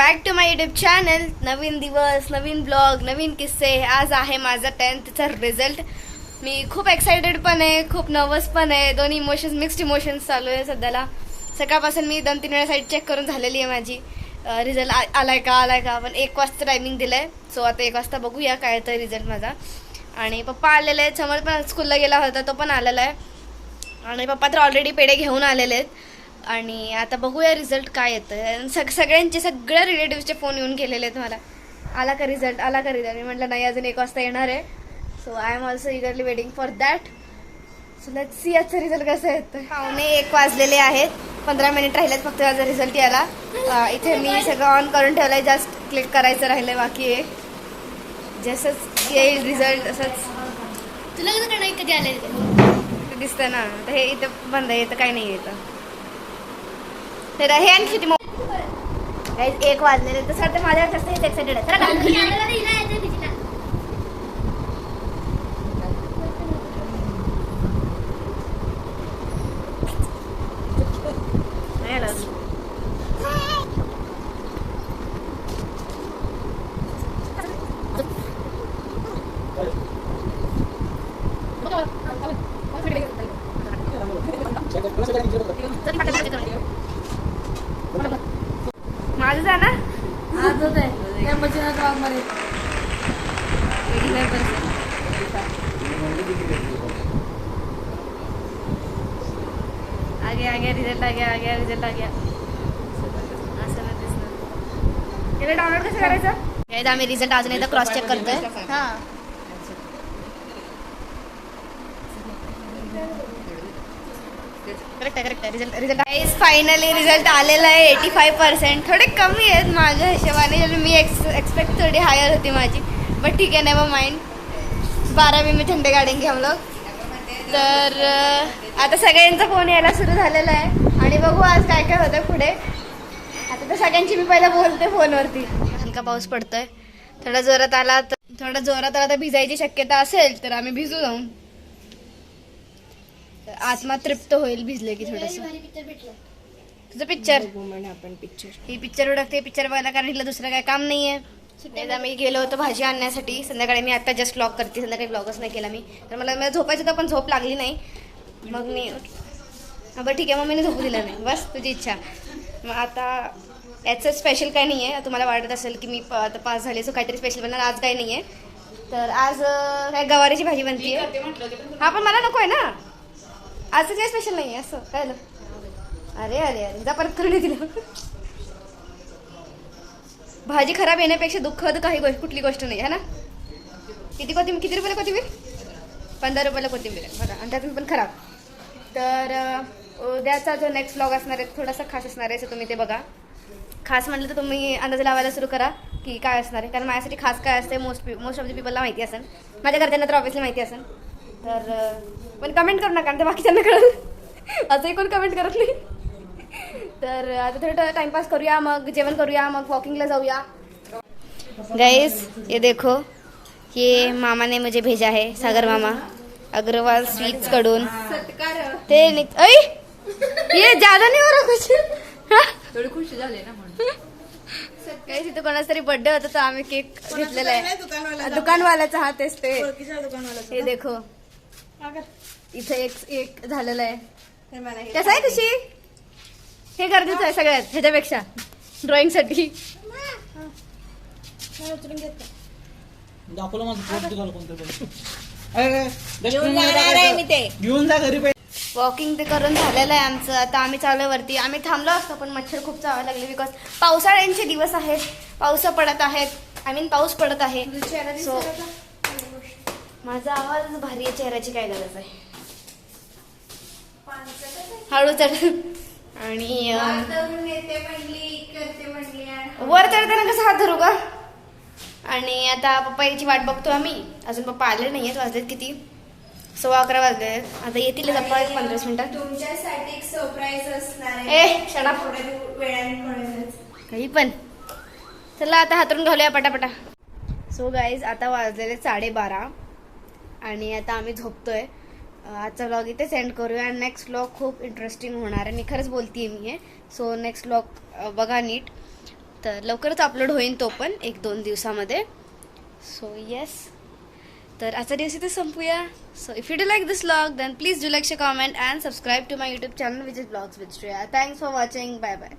Back to my YouTube channel. नवीन दिवस, नवीन ब्लॉग, नवीन किस्से. आज आहे माझा 10th रिझल्ट. मी खूप एक्सायटेड पण आहे, खूप नर्वस पण आहे. दोन्ही इमोशन्स, मिक्स्ड इमोशन्स चालू आहे सध्याला. सकाळपासून मी 2-3 वेळा साईट चेक करून झालेली आहे माझी. रिझल्ट आलाय का पण 1 वाजता टायमिंग दिलं आहे. सो आता 1 वाजता बघूया काय येतं रिझल्ट माझा. आणि पप्पा आलेले आहेत. समोर पण स्कूलला गेला होता, तो पण आलेला आहे. आणि पप्पा तर ऑलरेडी पेढे घेऊन आलेले आहेत. आणि आता बघूया रिझल्ट काय येतं. सगळ्यांचे सगळ्या रिलेटिव्हचे फोन येऊन गेलेले आहेत मला, आला का रिझल्ट. मी म्हटलं नाही, अजून 1 वाजता येणार आहे. So I am also eagerly waiting for that. So let's see आजचा रिझल्ट कसं येतं. 1:15 वाजलेले आहेत. 15 मिनिट राहिलेत फक्त माझा रिझल्ट यायला. इथे मी सगळं ऑन करून ठेवलंय, जस्ट क्लिक करायचं राहिलंय बाकी आहे. जसंच येईल रिझल्ट असंच. तुला कसं नाही कधी आले दिसतं ना. तर हे इथं बंद आहे, इथं काही नाही येतं. तर हे आणि किती 1 वाजलेले. तर सर ते माझ्या जास्त हेच एक्साइटेड आहे. माझं जा ना आज होत आहे त्या मशीन मध्ये आगे रिझल्ट आ गया असं नाही दिसणार. त्याला डाउनलोड कसं करायचं. आम्ही रिझल्ट अजून एकदा क्रॉस चेक करतोय. हां, करेक्ट आहे. रिझल्ट फायनली रिझल्ट आलेला आहे. 85%. थोडे कमी आहेत माझ्या हिशोबाने. मी एक्सपेक्ट थोडी हायर होती माझी, बट ठीक आहे, नेवर माइंड. 12वीं में झंडे गाडेंगे हम लोग. तर आता सगळ्यांचा फोन यायला सुरू झालेला आहे आणि बघू आज काय काय होतं पुढे. आता तर सगळ्यांची मी पहिला बोलते फोनवरती. हलका पाऊस पडतोय. थोडा जोरात आला तर भिजायची शक्यता असेल तर आम्ही भिजू जाऊन. आत्मा तृप्त होईल भिजले की थोडस. तुझं पिक्चर ही पिक्चर उडकते. पिक्चर बघायला, कारण हिला दुसरं काय काम नाहीये. आम्ही गेलो होतो भाजी आणण्यासाठी संध्याकाळी. मी आता जस्ट ब्लॉग करते, संध्याकाळी ब्लॉगच नाही केला मी. तर मला झोपायचं होतं पण झोप लागली नाही. मग मी बरं ठीक आहे, मम्मीने झोपू दिलं नाही. बस तुझी इच्छा. मग आता याचं स्पेशल काही नाही आहे. तुम्हाला वाटत असेल की मी आता पास झाले, सो काहीतरी स्पेशल बनणार. आज काही नाही आहे. तर आज काय गवारीची भाजी बनते. हा, पण मला नको आहे ना. आज काही स्पेशल नाही आहे असं काय. अरे जा परत करून दिलं. भाजी खराब येण्यापेक्षा दुःखद कुठली गोष्ट नाही आहे ना. किती रुपयाला कोथिंबीर. 15 रुपयाला कोथिंबीर आहे बघा, आणि त्यातून पण खराब. तर उद्याचा जो नेक्स्ट ब्लॉग असणार आहे थोडासा खास असणार आहे. सो तुम्ही ते बघा. खास म्हटलं तर तुम्ही अंदाज लावायला सुरू करा की काय असणार आहे, कारण माझ्यासाठी खास काय असते मोस्ट ऑफ द पीपलला माहिती असेल. माझ्या घरच्यांना तर ऑब्व्हियसली माहिती असेल. तर पण कमेंट करू नका, ते बाकीच्यांना कळलं. असंही कोण कमेंट करत नाही. तर आता थोडं टाइमपास करूया, मग जेवण करूया, मग वॉकिंगला जाऊया. गाइस ये देखो, ये मामा ने मुझे भेजा है, सागर मामा अग्रवाल स्वीट्स कडून. ते ये ज्यादा नहीं हो रहा कुछ. थोडी खुशी झाली ना म्हणून. काही तिथं कोणाचा तरी बर्थडे होता तर आम्ही केक घेतलेला आहे दुकानवाल्याचा. हा तेच ते. हे देखो, इथे एक झालेलं आहे. कसं आहे खुशी. हे गरजेचं आहे सगळ्यात ह्याच्यापेक्षा ड्रॉइंग साठी. घेऊन जा घरी. वॉकिंग ते करून झालेलं आहे आमचं. आता आम्ही चालू वरती. आम्ही थांबलो असतो पण मच्छर खूप चावायला लागले, बिकॉज पावसाळ्यांचे दिवस आहेत. पाऊस पडत आहेत. पाऊस पडत आहे. सो माझा आवाज भारी आहे. चेहऱ्याची काय गरज आहे. हळू चढ. आणि वर चढताना कसं हात धरू का. आणि आता पप्पाची वाट बघतो आम्ही. अजून पप्पा आले नाही आहेत. वाजलेत किती, 11:15 वाजले. आता येतील पप्पा 15 मिनिटात. तुमच्यासाठी सरप्राईज असणार आहे. काही पण. चला आता हातरून घालूया पटापटा. सो गाईज आता वाजलेले 12:30 आणि आता आम्ही झोपतोय. आजचा व्लॉग इथे सेंड करूया. आणि नेक्स्ट व्लॉग खूप इंटरेस्टिंग होणार आहे. मी खरंच बोलते मी हे. सो नेक्स्ट व्लॉग बघा नीट. तर लवकरच अपलोड होईल तो पण 1-2 दिवसामध्ये. सो येस, तर आजचा दिवस इथे संपूया. So if you do like this vlog then please do like, share, comment and subscribe to my YouTube channel which is blogs with Shreya. Thanks for watching. Bye bye.